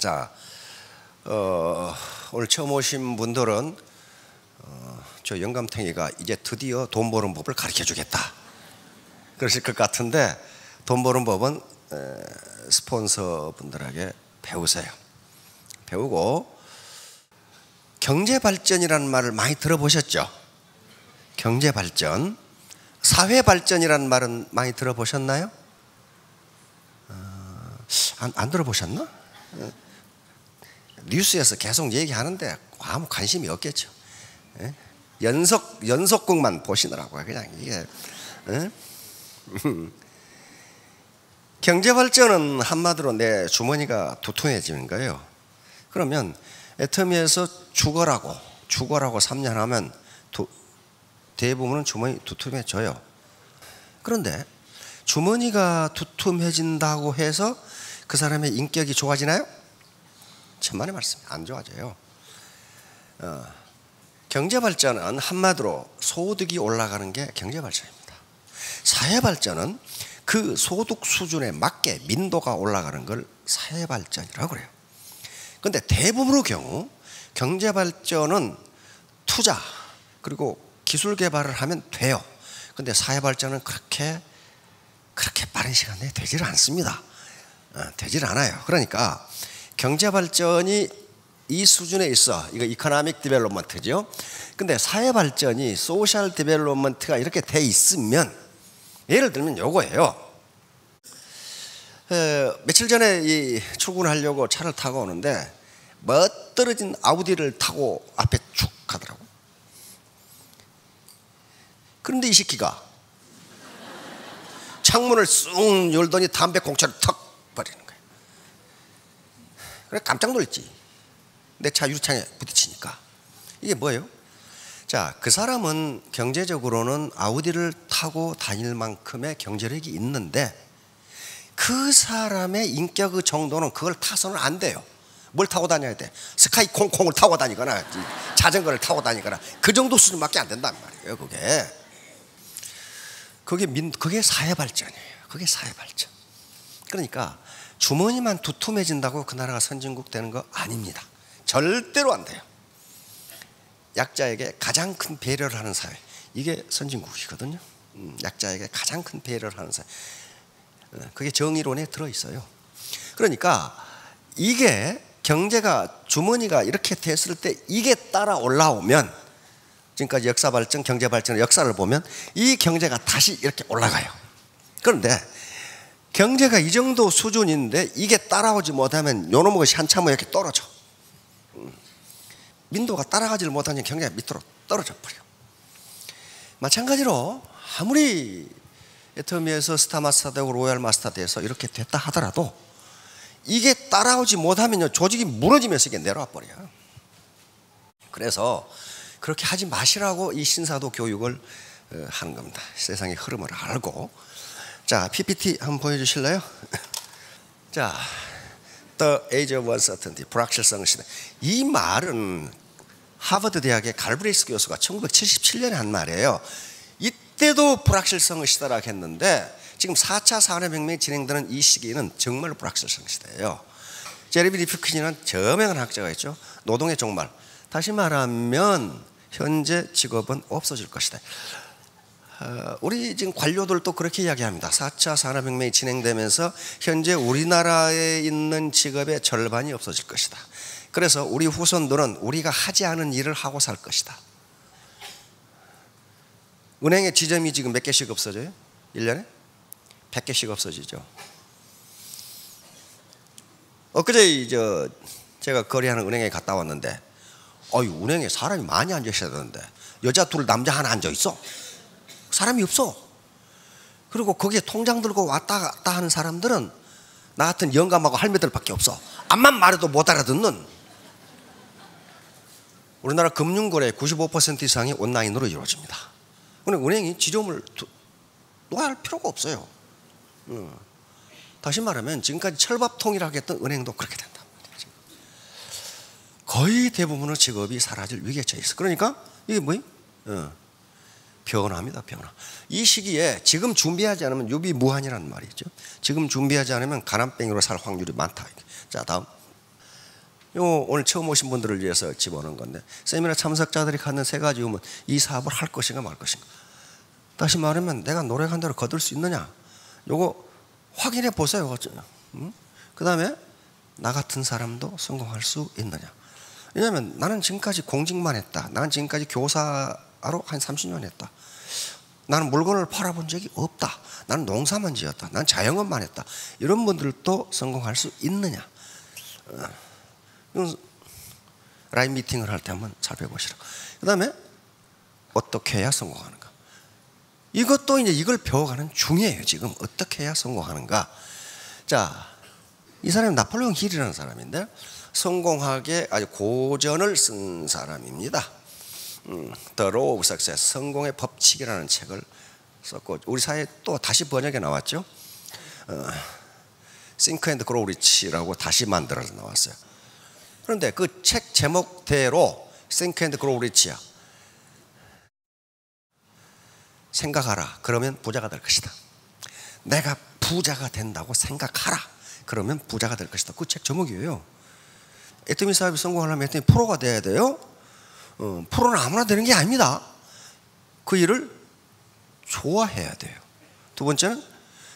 자, 오늘 처음 오신 분들은 저 영감탱이가 이제 드디어 돈 버는 법을 가르쳐 주겠다 그러실 것 같은데, 돈 버는 법은 스폰서 분들에게 배우세요. 배우고, 경제발전이라는 말을 많이 들어보셨죠? 경제발전. 사회발전이라는 말은 많이 들어보셨나요? 안 들어보셨나? 뉴스에서 계속 얘기하는데 아무 관심이 없겠죠. 연속극만 보시느라고 그냥 이게. 경제발전은 한마디로 내 주머니가 두툼해지는 거예요. 그러면 애터미에서 죽어라고 3년 하면 대부분은 주머니 두툼해져요. 그런데 주머니가 두툼해진다고 해서 그 사람의 인격이 좋아지나요? 천만의 말씀, 안 좋아져요. 경제발전은 한마디로 소득이 올라가는 게 경제발전입니다. 사회발전은 그 소득 수준에 맞게 민도가 올라가는 걸 사회발전이라고 그래요. 그런데 대부분의 경우 경제발전은 투자 그리고 기술 개발을 하면 돼요. 그런데 사회발전은 그렇게 빠른 시간 내에 되질 않습니다. 되질 않아요. 그러니까 경제발전이 이 수준에 있어. 이거 이코노믹 디벨롭먼트죠. 근데 사회발전이 소셜 디벨롭먼트가 이렇게 돼 있으면, 예를 들면 요거예요. 며칠 전에 출근하려고 차를 타고 오는데 멋들어진 아우디를 타고 앞에 쭉 가더라고. 그런데 이 새끼가 창문을 쑥 열더니 담배 공차를 턱 버리는 거예요. 그래 깜짝 놀랐지. 내 차 유리창에 부딪히니까. 이게 뭐예요? 자, 그 사람은 경제적으로는 아우디를 타고 다닐 만큼의 경제력이 있는데 그 사람의 인격의 정도는 그걸 타서는 안 돼요. 뭘 타고 다녀야 돼? 스카이 콩콩을 타고 다니거나 자전거를 타고 다니거나 그 정도 수준밖에 안 된단 말이에요. 그게 사회발전이에요. 그게 사회발전. 그러니까 주머니만 두툼해진다고 그 나라가 선진국 되는 거 아닙니다. 절대로 안 돼요. 약자에게 가장 큰 배려를 하는 사회, 이게 선진국이거든요. 약자에게 가장 큰 배려를 하는 사회, 그게 정의론에 들어있어요. 그러니까 이게 경제가, 주머니가 이렇게 됐을 때 이게 따라 올라오면, 지금까지 역사발전, 경제발전의 역사를 보면 이 경제가 다시 이렇게 올라가요. 그런데 경제가 이 정도 수준인데 이게 따라오지 못하면 요놈의 것이 한참을 이렇게 떨어져. 민도가 따라가지를 못하면 경제가 밑으로 떨어져 버려. 마찬가지로 아무리 애터미에서 스타마스터 되고 로얄 마스터 돼서 이렇게 됐다 하더라도 이게 따라오지 못하면요 조직이 무너지면서 이게 내려와 버려요. 그래서 그렇게 하지 마시라고 이 신사도 교육을 하는 겁니다. 세상의 흐름을 알고. 자, PPT 한번 보여주실래요? 자, The Age of Uncertainty, 불확실성 시대. 이 말은 하버드 대학의 갈브레이스 교수가 1977년에 한 말이에요. 이때도 불확실성의 시대라고 했는데 지금 4차 산업혁명이 진행되는 이 시기는 정말로 불확실성 시대예요. 제레미 리프킨이라는 저명한 학자가 있죠. 노동의 종말. 다시 말하면 현재 직업은 없어질 것이다. 우리 지금 관료들도 그렇게 이야기합니다. 4차 산업혁명이 진행되면서 현재 우리나라에 있는 직업의 절반이 없어질 것이다. 그래서 우리 후손들은 우리가 하지 않은 일을 하고 살 것이다. 은행의 지점이 지금 몇 개씩 없어져요? 1년에? 100개씩 없어지죠. 엊그제 제가 거래하는 은행에 갔다 왔는데 은행에 사람이 많이 앉아 있어야 되는데 여자 둘 남자 하나 앉아 있어. 사람이 없어. 그리고 거기에 통장 들고 왔다 갔다 하는 사람들은 나 같은 영감하고 할매들밖에 없어. 암만 말해도 못 알아듣는. 우리나라 금융거래 95% 이상이 온라인으로 이루어집니다. 은행이 지점을 놓아야 할 필요가 없어요. 다시 말하면 지금까지 철밥통이라고 했던 은행도 그렇게 된단 말이죠. 거의 대부분의 직업이 사라질 위기에 처해 있어. 그러니까 이게 뭐예요? 변화입니다. 변화. 이 시기에 지금 준비하지 않으면 유비무환이라는 말이죠. 지금 준비하지 않으면 가난뱅이로 살 확률이 많다. 자, 다음. 요 오늘 처음 오신 분들을 위해서 집어넣은 건데, 세미나 참석자들이 갖는 세 가지 의문, 이 사업을 할 것인가 말 것인가. 다시 말하면 내가 노력한 대로 거둘 수 있느냐, 요거 확인해 보세요. 그 다음에 나 같은 사람도 성공할 수 있느냐. 왜냐하면 나는 지금까지 공직만 했다, 나는 지금까지 교사로 한 30년 했다, 나는 물건을 팔아본 적이 없다, 나는 농사만 지었다, 나는 자영업만 했다, 이런 분들도 성공할 수 있느냐. 라이브 미팅을 할 때 한번 살펴보시라. 그 다음에 어떻게 해야 성공하는가. 이것도 이제 이걸 배워가는 중이에요. 지금 어떻게 해야 성공하는가. 자, 이 사람이 나폴레옹 힐이라는 사람인데 성공학의 아주 고전을 쓴 사람입니다. The Law of Success, 성공의 법칙이라는 책을 썼고, 우리 사회에 또 다시 번역해 나왔죠. Think and Grow Rich라고 다시 만들어서 나왔어요. 그런데 그 책 제목대로 Think and Grow Rich야. 생각하라, 그러면 부자가 될 것이다. 내가 부자가 된다고 생각하라, 그러면 부자가 될 것이다. 그 책 제목이에요. 애터미 사업이 성공하려면 애터미 프로가 돼야 돼요. 프로는 아무나 되는 게 아닙니다. 그 일을 좋아해야 돼요. 두 번째는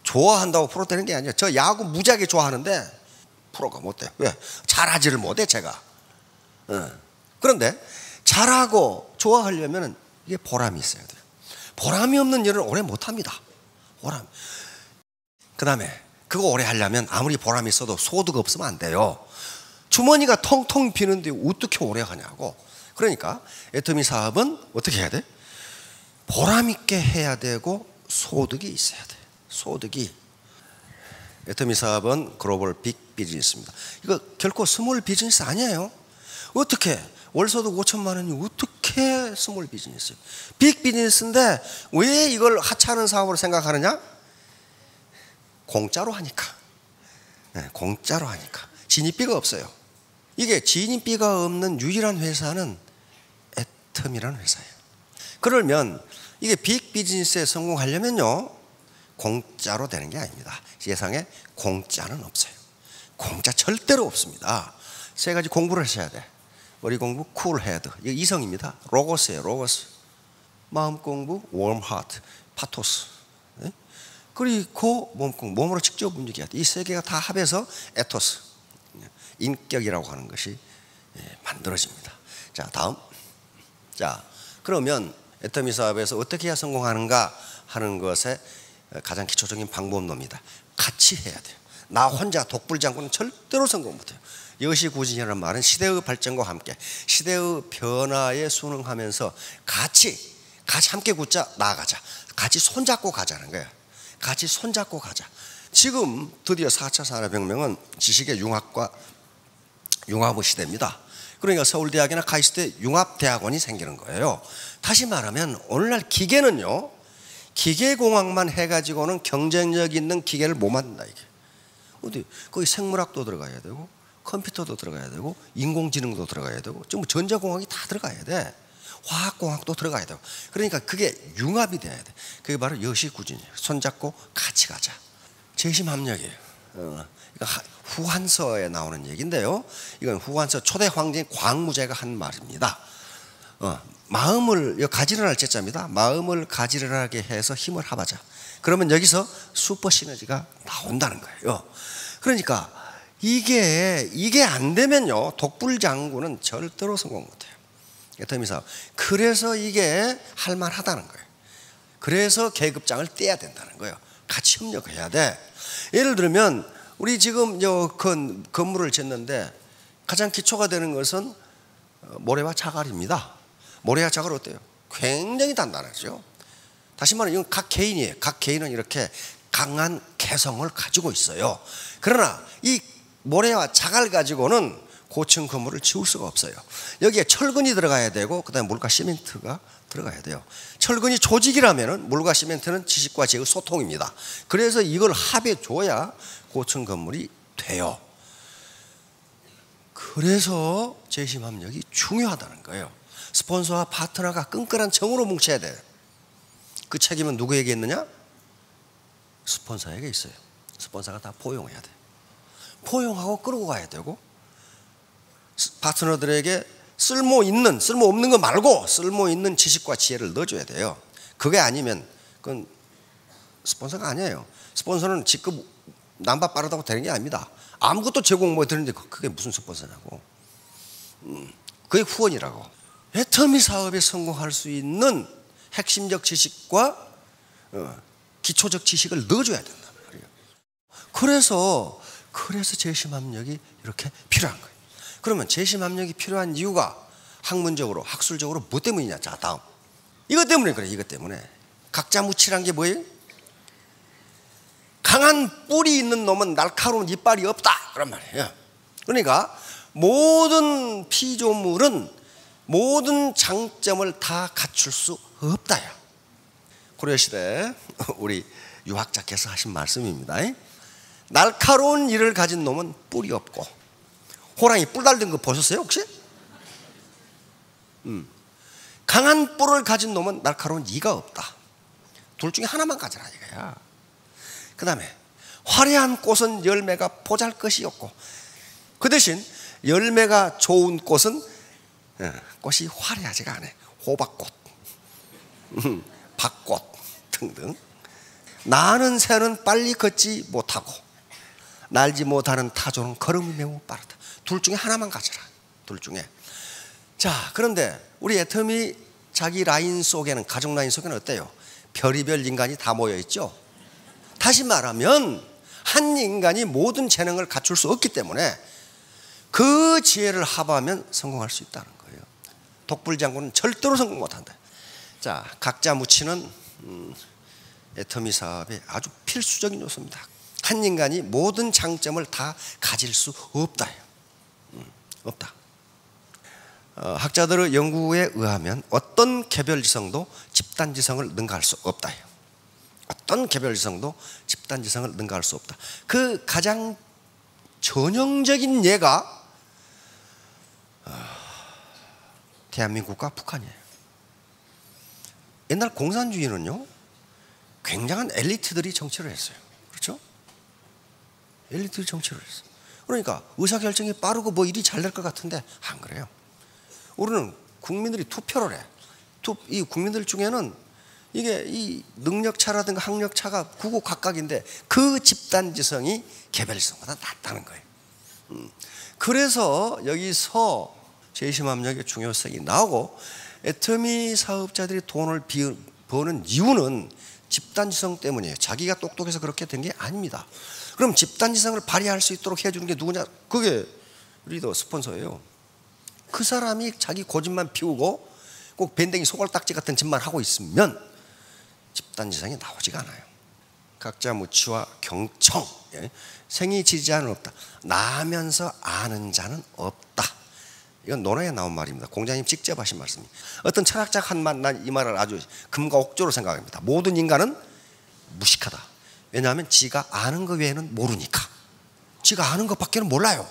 좋아한다고 프로 되는 게 아니에요. 저 야구 무지하게 좋아하는데 프로가 못 돼요. 왜? 잘하지를 못해 제가. 그런데 잘하고 좋아하려면 이게 보람이 있어야 돼요. 보람이 없는 일을 오래 못합니다. 보람. 그 다음에 그거 오래 하려면 아무리 보람이 있어도 소득 없으면 안 돼요. 주머니가 텅텅 비는데 어떻게 오래 하냐고. 그러니까 애터미 사업은 어떻게 해야 돼? 보람 있게 해야 되고 소득이 있어야 돼. 소득이. 애터미 사업은 글로벌 빅 비즈니스입니다. 이거 결코 스몰 비즈니스 아니에요. 어떻게 월소득 5천만 원이 어떻게 스몰 비즈니스예요? 빅 비즈니스인데 왜 이걸 하찮은 사업으로 생각하느냐? 공짜로 하니까. 공짜로 하니까. 진입비가 없어요. 이게 진입비가 없는 유일한 회사는 애터미라는 회사예요. 그러면 이게 빅 비즈니스에 성공하려면요, 공짜로 되는 게 아닙니다. 세상에 공짜는 없어요. 공짜 절대로 없습니다. 세 가지 공부를 하셔야 돼. 머리 공부, 쿨 헤드, 이거 이성입니다. 로고스예요. 로고스. 마음 공부, 웜 하트, 파토스. 네? 그리고 몸 공부, 몸으로 직접 움직여야 돼. 이 세 개가 다 합해서 에토스, 인격이라고 하는 것이 만들어집니다. 자, 다음. 자, 그러면 애터미 사업에서 어떻게 해야 성공하는가 하는 것에 가장 기초적인 방법론입니다. 같이 해야 돼요. 나 혼자 독불장군은 절대로 성공 못해요. 여시구진이라는 말은 시대의 발전과 함께 시대의 변화에 순응하면서 같이 함께 굳자 나아가자. 같이 손잡고 가자는 거예요. 같이 손잡고 가자. 지금 드디어 4차 산업혁명은 지식의 융합과 융합의 시대입니다. 그러니까 서울대학이나 카이스트 융합대학원이 생기는 거예요. 다시 말하면 오늘날 기계는요, 기계공학만 해가지고는 경쟁력 있는 기계를 못 만든다 이게. 어디 거기 생물학도 들어가야 되고 컴퓨터도 들어가야 되고 인공지능도 들어가야 되고 전부 전자공학이 다 들어가야 돼. 화학공학도 들어가야 되고. 그러니까 그게 융합이 돼야 돼. 그게 바로 여시구진이에요. 손잡고 같이 가자. 재심합력이에요. 후한서에 나오는 얘기인데요, 이건 후한서 초대 황제인 광무제가 한 말입니다. 마음을, 가지런할 제자입니다. 마음을 가지런하게 해서 힘을 합하자. 그러면 여기서 슈퍼 시너지가 나온다는 거예요. 그러니까 이게 안 되면요, 독불장군은 절대로 성공 못해요. 애터미 사업. 그래서 이게 할만하다는 거예요. 그래서 계급장을 떼야 된다는 거예요. 같이 협력해야 돼. 예를 들면 우리 지금 건물을 짓는데 가장 기초가 되는 것은 모래와 자갈입니다. 모래와 자갈 어때요? 굉장히 단단하죠. 다시 말하면 이건 각 개인이에요. 각 개인은 이렇게 강한 개성을 가지고 있어요. 그러나 이 모래와 자갈 가지고는 고층 건물을 지을 수가 없어요. 여기에 철근이 들어가야 되고 그다음에 물과 시멘트가 들어가야 돼요. 철근이 조직이라면 물과 시멘트는 지식과 지혜의 소통입니다. 그래서 이걸 합해 줘야 고층 건물이 돼요. 그래서 재심합력이 중요하다는 거예요. 스폰서와 파트너가 끈끈한 정으로 뭉쳐야 돼요. 그 책임은 누구에게 있느냐? 스폰서에게 있어요. 스폰서가 다 포용해야 돼요. 포용하고 끌고 가야 되고 파트너들에게 쓸모 없는 거 말고 쓸모 있는 지식과 지혜를 넣어줘야 돼요. 그게 아니면 그건 스폰서가 아니에요. 스폰서는 직급 남바 빠르다고 되는 게 아닙니다. 아무것도 제공 못 드는데 그게 무슨 스폰서냐고. 그게 후원이라고. 애터미 사업에 성공할 수 있는 핵심적 지식과 기초적 지식을 넣어줘야 된단 말이에요. 그래서 재심압력이 이렇게 필요한 거예요. 그러면 재심압력이 필요한 이유가 학문적으로 학술적으로 뭐 때문이냐? 자, 다음. 이것 때문에 그래. 이것 때문에. 각자무치란 게 뭐예요? 강한 뿔이 있는 놈은 날카로운 이빨이 없다 그런 말이에요. 그러니까 모든 피조물은 모든 장점을 다 갖출 수 없다요. 고려시대 우리 유학자께서 하신 말씀입니다. 날카로운 이를 가진 놈은 뿔이 없고, 호랑이 뿔 달린 거 보셨어요 혹시? 강한 뿔을 가진 놈은 날카로운 이가 없다. 둘 중에 하나만 가져라 이거야. 그 다음에 화려한 꽃은 열매가 보잘것이 없고, 그 대신 열매가 좋은 꽃은 꽃이 화려하지가 않아요. 호박꽃, 박꽃 등등. 나는 새는 빨리 걷지 못하고 날지 못하는 타조는 걸음이 매우 빠르다. 둘 중에 하나만 가져라. 둘 중에. 자, 그런데 우리 애터미 자기 라인 속에는, 가족 라인 속에는 어때요? 별의별 인간이 다 모여 있죠. 다시 말하면 한 인간이 모든 재능을 갖출 수 없기 때문에 그 지혜를 합하면 성공할 수 있다는 거예요. 독불장군은 절대로 성공 못한다. 자, 각자 묻히는 애터미 사업의 아주 필수적인 요소입니다. 한 인간이 모든 장점을 다 가질 수 없다. 없다. 학자들의 연구에 의하면 어떤 개별지성도 집단지성을 능가할 수 없다. 어떤 개별지성도 집단지성을 능가할 수 없다. 그 가장 전형적인 예가 대한민국과 북한이에요. 옛날 공산주의는요, 굉장한 엘리트들이 정치를 했어요. 그렇죠? 엘리트들이 정치를 했어요. 그러니까 의사결정이 빠르고 뭐 일이 잘 될 것 같은데 안 그래요. 우리는 국민들이 투표를 해. 이 국민들 중에는 이게 이 능력차라든가 학력차가 구구각각인데 그 집단지성이 개별지성보다 낫다는 거예요. 그래서 여기서 재심압력의 중요성이 나오고, 애터미 사업자들이 돈을 버는 이유는 집단지성 때문이에요. 자기가 똑똑해서 그렇게 된 게 아닙니다. 그럼 집단지성을 발휘할 수 있도록 해주는 게 누구냐? 그게 리더, 스폰서예요. 그 사람이 자기 고집만 피우고 꼭 밴댕이 소갈딱지 같은 짓만 하고 있으면 집단지성이 나오지가 않아요. 각자 무치와 경청, 생이 지지자는 없다. 나면서 아는 자는 없다. 이건 논어에 나온 말입니다. 공자님 직접 하신 말씀입니다. 어떤 철학자가 한 말, 난 이 말을 아주 금과 옥조로 생각합니다. 모든 인간은 무식하다. 왜냐하면 지가 아는 것 외에는 모르니까. 지가 아는 것밖에는 몰라요.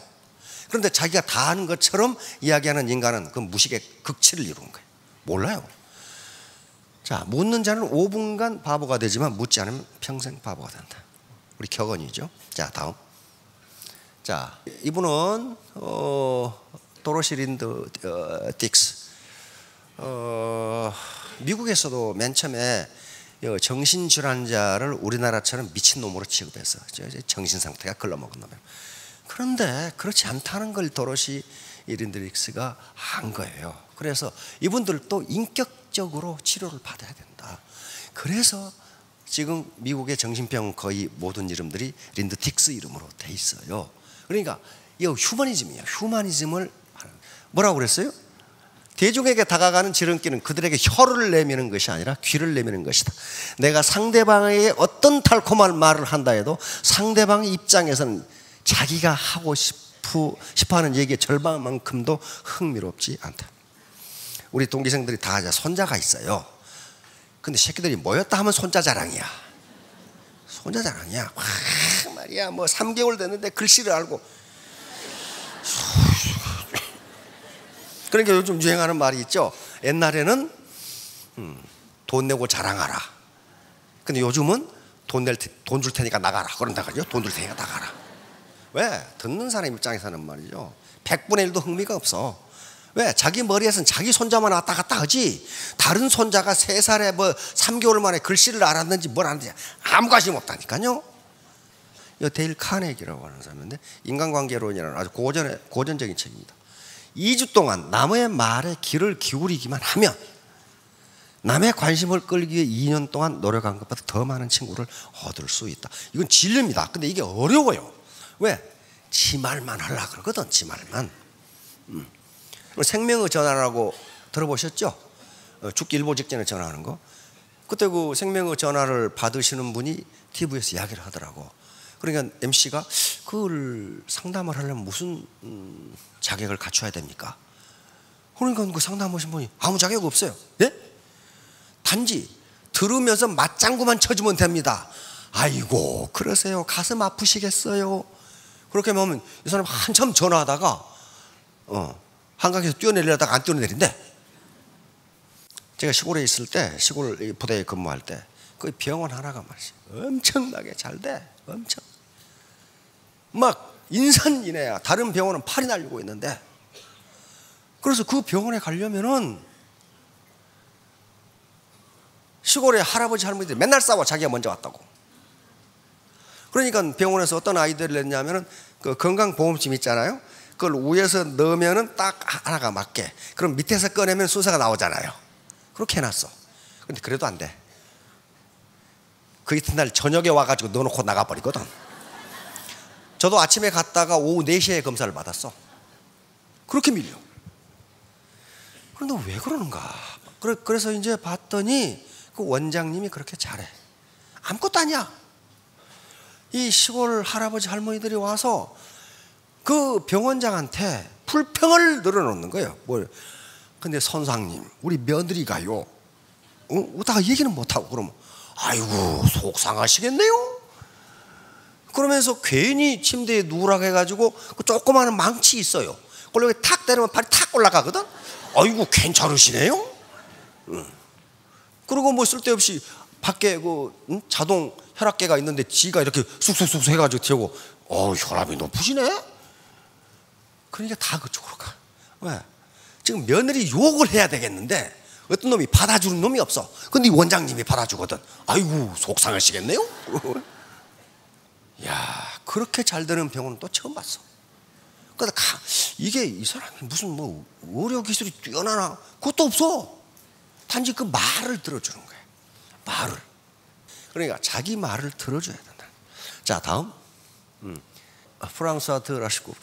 그런데 자기가 다 아는 것처럼 이야기하는 인간은 그 무식의 극치를 이루는 거예요. 몰라요. 자, 묻는 자는 5분간 바보가 되지만 묻지 않으면 평생 바보가 된다. 우리 격언이죠. 자, 다음. 자, 이분은 도로시 린드 딕스. 미국에서도 맨 처음에 정신질환자를 우리나라처럼 미친놈으로 취급해서 정신상태가 글러먹은 놈이에요. 그런데 그렇지 않다는 걸 도로시 린드 딕스가 한 거예요. 그래서 이분들도 인격적으로 치료를 받아야 된다. 그래서 지금 미국의 정신병 거의 모든 이름들이 린드 딕스 이름으로 돼 있어요. 그러니까 이거 휴머니즘이에요. 휴머니즘을 뭐라고 그랬어요? 대중에게 다가가는 지름길은 그들에게 혀를 내미는 것이 아니라 귀를 내미는 것이다. 내가 상대방에게 어떤 달콤한 말을 한다 해도 상대방의 입장에서는 자기가 하고 싶어하는 얘기의 절반만큼도 흥미롭지 않다. 우리 동기생들이 다 손자가 있어요. 근데 새끼들이 모였다 하면 손자 자랑이야. 손자 자랑이야. 와, 말이야, 뭐 3개월 됐는데 글씨를 알고. 그러니까 요즘 유행하는 말이 있죠. 옛날에는 돈 내고 자랑하라. 근데 요즘은 돈 줄 테니까 나가라. 그런다 그러죠. 돈 줄 테니까 나가라. 왜? 듣는 사람 입장에서는 말이죠. 100분의 1도 흥미가 없어. 왜? 자기 머리에서는 자기 손자만 왔다 갔다 하지 다른 손자가 3살에 뭐 3개월 만에 글씨를 알았는지 뭘 알았는지 아무 관심 없다니까요. 이 데일 카네기라고 하는 사람인데 인간관계론이라는 아주 고전적인 책입니다. 2주 동안 남의 말에 귀를 기울이기만 하면 남의 관심을 끌기 위해 2년 동안 노력한 것보다 더 많은 친구를 얻을 수 있다. 이건 진리입니다. 근데 이게 어려워요. 왜? 지 말만 하려고 그러거든. 지 말만. 생명의 전화라고 들어보셨죠? 죽기 일보 직전에 전화하는 거. 그때 그 생명의 전화를 받으시는 분이 TV에서 이야기를 하더라고. 그러니까 MC가 그걸 상담을 하려면 무슨 자격을 갖춰야 됩니까? 그러니까 그 상담하신 분이 아무 자격 없어요. 예? 단지 들으면서 맞장구만 쳐주면 됩니다. 아이고 그러세요. 가슴 아프시겠어요. 그렇게 하면 이 사람 한참 전화하다가 한강에서 뛰어내리려다가 안 뛰어내린대. 제가 시골에 있을 때 시골 부대에 근무할 때 그 병원 하나가 말이지 엄청나게 잘 돼. 엄청 막 인산인해야. 다른 병원은 팔이 날리고 있는데 그래서 그 병원에 가려면은 시골에 할아버지 할머니들이 맨날 싸워. 자기가 먼저 왔다고. 그러니까 병원에서 어떤 아이디어를 냈냐면은 그 건강보험심 있잖아요. 그걸 위에서 넣으면은 딱 하나가 맞게. 그럼 밑에서 꺼내면 순서가 나오잖아요. 그렇게 해놨어. 근데 그래도 안 돼. 그 이튿날 저녁에 와가지고 넣어놓고 나가버리거든. 저도 아침에 갔다가 오후 4시에 검사를 받았어. 그렇게 밀려. 그런데 왜 그러는가? 그래서 이제 봤더니 그 원장님이 그렇게 잘해. 아무것도 아니야. 이 시골 할아버지 할머니들이 와서 그 병원장한테 불평을 늘어놓는 거예요. 근데 선생님, 우리 며느리가요. 오다가 얘기는 못하고 그러면 아이고 속상하시겠네요. 그러면서 괜히 침대에 누우라고 해가지고 그 조그마한 망치 있어요. 그걸 여기 탁 때리면 팔이 탁 올라가거든. 아이고 괜찮으시네요. 그리고 뭐 쓸데없이 밖에 그 자동 혈압계가 있는데 지가 이렇게 쑥쑥쑥 해가지고 튀고 혈압이 높으시네. 그러니까 다 그쪽으로 가. 왜? 지금 며느리 욕을 해야 되겠는데 어떤 놈이 받아주는 놈이 없어. 근데 이 원장님이 받아주거든. 아이고 속상하시겠네요. 야, 그렇게 잘 되는 병원은 또 처음 봤어. 그러니까 이게 이 사람이 무슨 뭐 의료 기술이 뛰어나나 그것도 없어. 단지 그 말을 들어주는 거야. 말을. 그러니까 자기 말을 들어줘야 된다. 자, 다음 프랑스와 드라시고